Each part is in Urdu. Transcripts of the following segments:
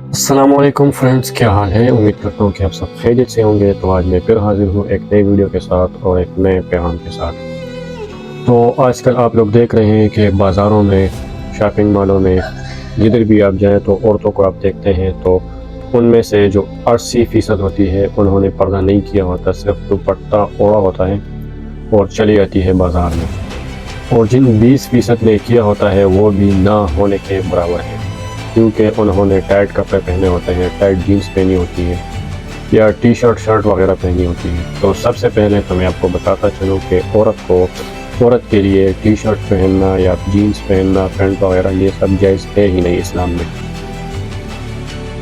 السلام علیکم فرینڈس، کیا حال ہے؟ امید کرتا ہوں کہ آپ سب خیریت سے ہوں گے۔ تو آج میں پھر حاضر ہوں ایک نئی ویڈیو کے ساتھ اور ایک نئے پیغام کے ساتھ۔ تو آج کل آپ لوگ دیکھ رہے ہیں کہ بازاروں میں، شاپنگ مالوں میں، جدھر بھی آپ جائیں تو عورتوں کو آپ دیکھتے ہیں تو ان میں سے جو 80% ہوتی ہے انہوں نے پردہ نہیں کیا ہوتا، صرف دوپٹہ اوڑھا ہوتا ہے اور چلی جاتی ہے بازار میں، اور جن 20% نے کیا ہوتا ہے وہ بھی نہ ہونے کے برابر ہے، کیونکہ انہوں نے ٹائٹ کپڑے پہنے ہوتے ہیں، ٹائٹ جینس پہنی ہوتی ہے یا ٹی شرٹ وغیرہ پہنی ہوتی ہے۔ تو سب سے پہلے تو میں آپ کو بتاتا چلوں کہ عورت کے لیے ٹی شرٹ پہننا یا جینس پہننا، پینٹ وغیرہ، یہ سب جائز ہے ہی نہیں اسلام میں۔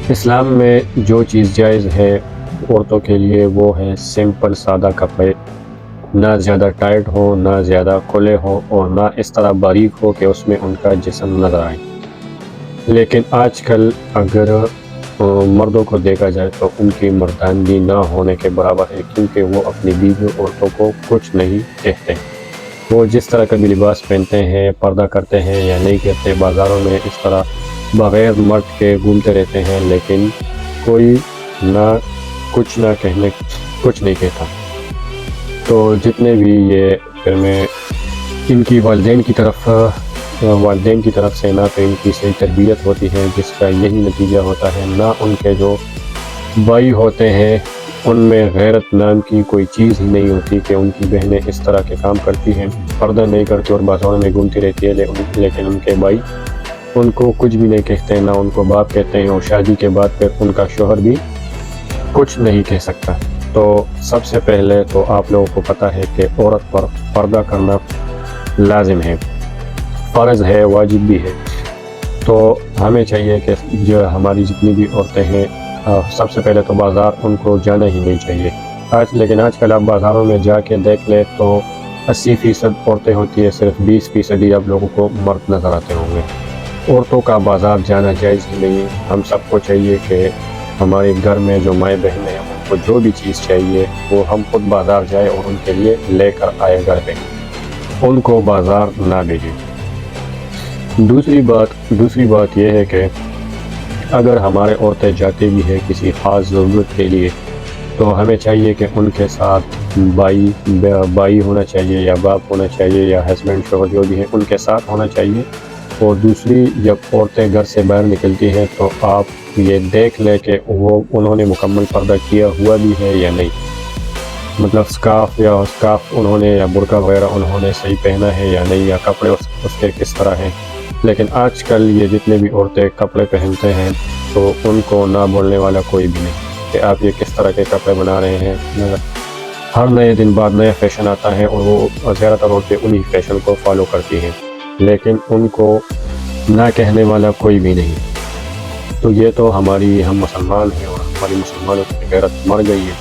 اسلام میں جو چیز جائز ہے عورتوں کے لیے وہ ہے سمپل سادہ کپڑے، نہ زیادہ ٹائٹ ہو، نہ زیادہ کھلے ہو، اور نہ اس طرح باریک ہو کہ اس میں ان کا جسم نظر آئے۔ لیکن آج کل اگر مردوں کو دیکھا جائے تو ان کی مردانگی نہ ہونے کے برابر ہے، کیونکہ وہ اپنی بیوی عورتوں کو کچھ نہیں کہتے۔ وہ جس طرح کا بھی لباس پہنتے ہیں، پردہ کرتے ہیں یا نہیں کرتے، بازاروں میں اس طرح بغیر مرد کے گھومتے رہتے ہیں، لیکن کوئی کچھ نہیں کہتا۔ تو جتنے بھی یہ پھر میں ان کی والدین کی طرف سے نہ تو ان کی صحیح تربیت ہوتی ہے، جس کا یہی نتیجہ ہوتا ہے، نہ ان کے جو بھائی ہوتے ہیں ان میں غیرت نام کی کوئی چیز ہی نہیں ہوتی کہ ان کی بہنیں اس طرح کے کام کرتی ہیں، پردہ نہیں کرتی اور بازاروں میں گھومتی رہتی ہے، لیکن ان کے بھائی ان کو کچھ بھی نہیں کہتے، نہ ان کو باپ کہتے ہیں، اور شادی کے بعد پھر ان کا شوہر بھی کچھ نہیں کہہ سکتا۔ تو سب سے پہلے تو آپ لوگوں کو پتہ ہے کہ عورت پر پردہ کرنا لازم ہے، فرض ہے، واجب بھی ہے۔ تو ہمیں چاہیے کہ جو ہماری جتنی بھی عورتیں ہیں، سب سے پہلے تو بازار ان کو جانا ہی نہیں چاہیے۔ لیکن آج کل آپ بازاروں میں جا کے دیکھ لیں تو 80% عورتیں ہوتی ہے، صرف 20% ہی آپ لوگوں کو مرد نظر آتے ہوں گے۔ عورتوں کا بازار جانا جائز ہی نہیں ہے۔ ہم سب کو چاہیے کہ ہمارے گھر میں جو مائیں بہنیں ہیں ان کو جو بھی چیز چاہیے وہ ہم خود بازار جائیں اور ان کے لیے لے کر آئے گھر پہ، ان کو بازار نہ بھیجیں۔ دوسری بات یہ ہے کہ اگر ہمارے عورتیں جاتی بھی ہے کسی خاص ضرورت کے لیے تو ہمیں چاہیے کہ ان کے ساتھ بائی ہونا چاہیے یا باپ ہونا چاہیے یا ہسبینڈ شوہر جو بھی ہے ان کے ساتھ ہونا چاہیے۔ اور دوسری، جب عورتیں گھر سے باہر نکلتی ہیں تو آپ یہ دیکھ لیں کہ انہوں نے مکمل پردہ کیا ہوا بھی ہے یا نہیں، مطلب سکارف انہوں نے یا برقع وغیرہ انہوں نے صحیح پہنا ہے یا نہیں، یا کپڑے اس کے کس طرح ہیں۔ لیکن آج کل یہ جتنے بھی عورتیں کپڑے پہنتے ہیں تو ان کو نہ بولنے والا کوئی بھی نہیں کہ آپ یہ کس طرح کے کپڑے بنا رہے ہیں۔ ہر نئے دن بعد نیا فیشن آتا ہے اور وہ زیادہ تر عورتیں انہی فیشن کو فالو کرتی ہیں، لیکن ان کو نہ کہنے والا کوئی بھی نہیں۔ تو یہ تو ہم مسلمان ہیں اور ہماری مسلمانوں کی غیرت مر گئی ہے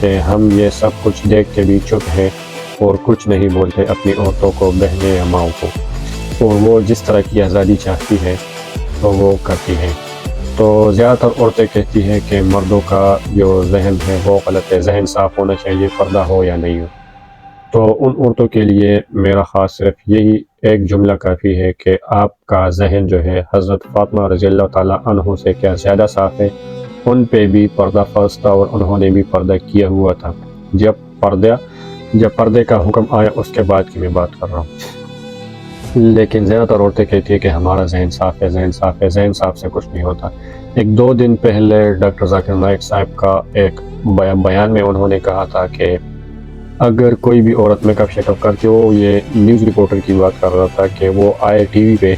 کہ ہم یہ سب کچھ دیکھ کے بھی چپ ہیں اور کچھ نہیں بولتے اپنی عورتوں کو، بہنیں یا ماؤں کو، اور وہ جس طرح کی آزادی چاہتی ہے تو وہ کرتی ہیں۔ تو زیادہ تر عورتیں کہتی ہیں کہ مردوں کا جو ذہن ہے وہ غلط ہے، ذہن صاف ہونا چاہیے، پردہ ہو یا نہیں ہو۔ تو ان عورتوں کے لیے میرا خاص صرف یہی ایک جملہ کافی ہے کہ آپ کا ذہن جو ہے حضرت فاطمہ رضی اللہ تعالیٰ عنہ سے کیا زیادہ صاف ہے۔ ان پہ بھی پردہ فرض تھا اور انہوں نے بھی پردہ کیا ہوا تھا۔ جب پردے کا حکم آیا اس کے بعد کی میں بات کر رہا ہوں۔ لیکن زیادہ تر عورتیں کہتی ہے کہ ہمارا ذہن صاف ہے، ذہن صاف سے کچھ نہیں ہوتا۔ 1-2 دن پہلے ڈاکٹر ذاکر نائک صاحب کا ایک بیان میں انہوں نے کہا تھا کہ اگر کوئی بھی عورت میک اپ شیک اپ کرتی ہو، یہ نیوز رپورٹر کی بات کر رہا تھا کہ وہ آئے ٹی وی پہ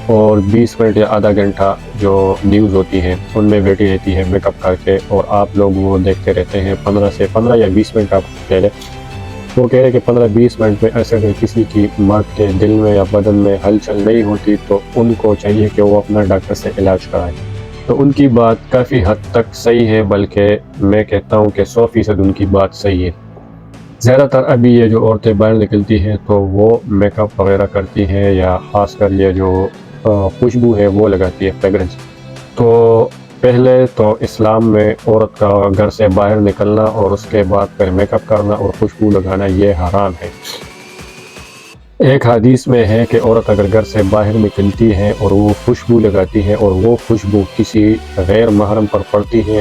اور 20 منٹ یا آدھا گھنٹہ جو نیوز ہوتی ہے ان میں بیٹھی رہتی ہے میک اپ کر کے، اور آپ لوگ وہ دیکھتے رہتے ہیں 15 یا 20 منٹ آپ پہلے۔ وہ کہہ رہے کہ 15-20 منٹ میں ایسے اگر کسی کی مرد کے دل میں یا بدن میں ہلچل نہیں ہوتی تو ان کو چاہیے کہ وہ اپنا ڈاکٹر سے علاج کرائیں۔ تو ان کی بات کافی حد تک صحیح ہے، بلکہ میں کہتا ہوں کہ 100% ان کی بات صحیح ہے۔ زیادہ تر ابھی یہ جو عورتیں باہر نکلتی ہیں تو وہ میک اپ وغیرہ کرتی ہیں، یا خاص کر یہ جو خوشبو ہے وہ لگاتی ہے، فریگرنس۔ تو پہلے تو اسلام میں عورت کا گھر سے باہر نکلنا اور اس کے بعد پھر میک اپ کرنا اور خوشبو لگانا یہ حرام ہے۔ ایک حدیث میں ہے کہ عورت اگر گھر سے باہر نکلتی ہے اور وہ خوشبو لگاتی ہے اور وہ خوشبو کسی غیر محرم پر پڑتی ہے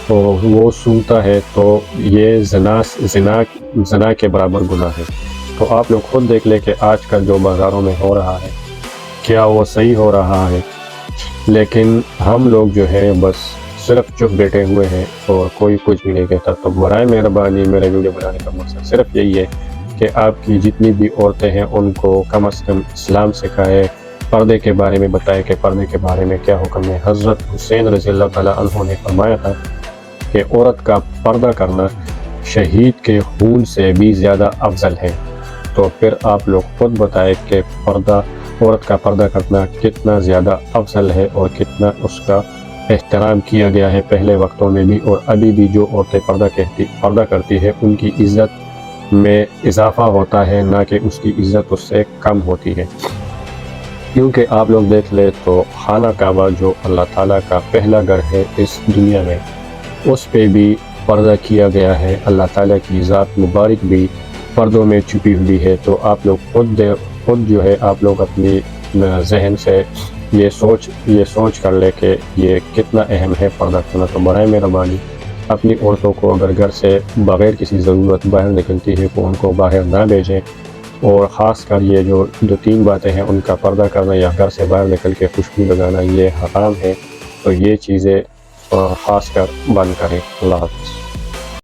اور وہ سونگتا ہے تو یہ زنا کے برابر گناہ ہے۔ تو آپ لوگ خود دیکھ لیں کہ آج کل جو بازاروں میں ہو رہا ہے کیا وہ صحیح ہو رہا ہے، لیکن ہم لوگ جو ہے بس صرف چپ بیٹھے ہوئے ہیں اور کوئی کچھ بھی نہیں کہتا۔ تو برائے مہربانی میرے ویڈیو بنانے کا مقصد صرف یہی ہے کہ آپ کی جتنی بھی عورتیں ہیں ان کو کم از کم اسلام سکھائے، پردے کے بارے میں بتائے کہ پردے کے بارے میں کیا حکم ہے۔ حضرت حسین رضی اللہ تعالیٰ عنہ نے فرمایا تھا کہ عورت کا پردہ کرنا شہید کے خون سے بھی زیادہ افضل ہے۔ تو پھر آپ لوگ خود بتائیں کہ عورت کا پردہ کرنا کتنا زیادہ افضل ہے اور کتنا اس کا احترام کیا گیا ہے پہلے وقتوں میں بھی، اور ابھی بھی جو عورتیں پردہ کرتی ہے ان کی عزت میں اضافہ ہوتا ہے، نہ کہ اس کی عزت اس سے کم ہوتی ہے۔ کیونکہ آپ لوگ دیکھ لیں تو خانہ کعبہ جو اللہ تعالیٰ کا پہلا گھر ہے اس دنیا میں، اس پہ بھی پردہ کیا گیا ہے۔ اللہ تعالیٰ کی ذات مبارک بھی پردوں میں چھپی ہوئی ہے۔ تو آپ لوگ خود جو ہے آپ لوگ اپنی ذہن سے یہ سوچ کر لے کہ یہ کتنا اہم ہے پردہ کرنا۔ تو برائے مہربانی اپنی عورتوں کو اگر گھر سے بغیر کسی ضرورت باہر نکلتی ہے تو ان کو باہر نہ بھیجیں، اور خاص کر یہ جو 2-3 باتیں ہیں ان کا پردہ کرنا یا گھر سے باہر نکل کے خوشبو لگانا یہ حرام ہے۔ تو یہ چیزیں خاص کر بند کریں۔ اللہ حافظ۔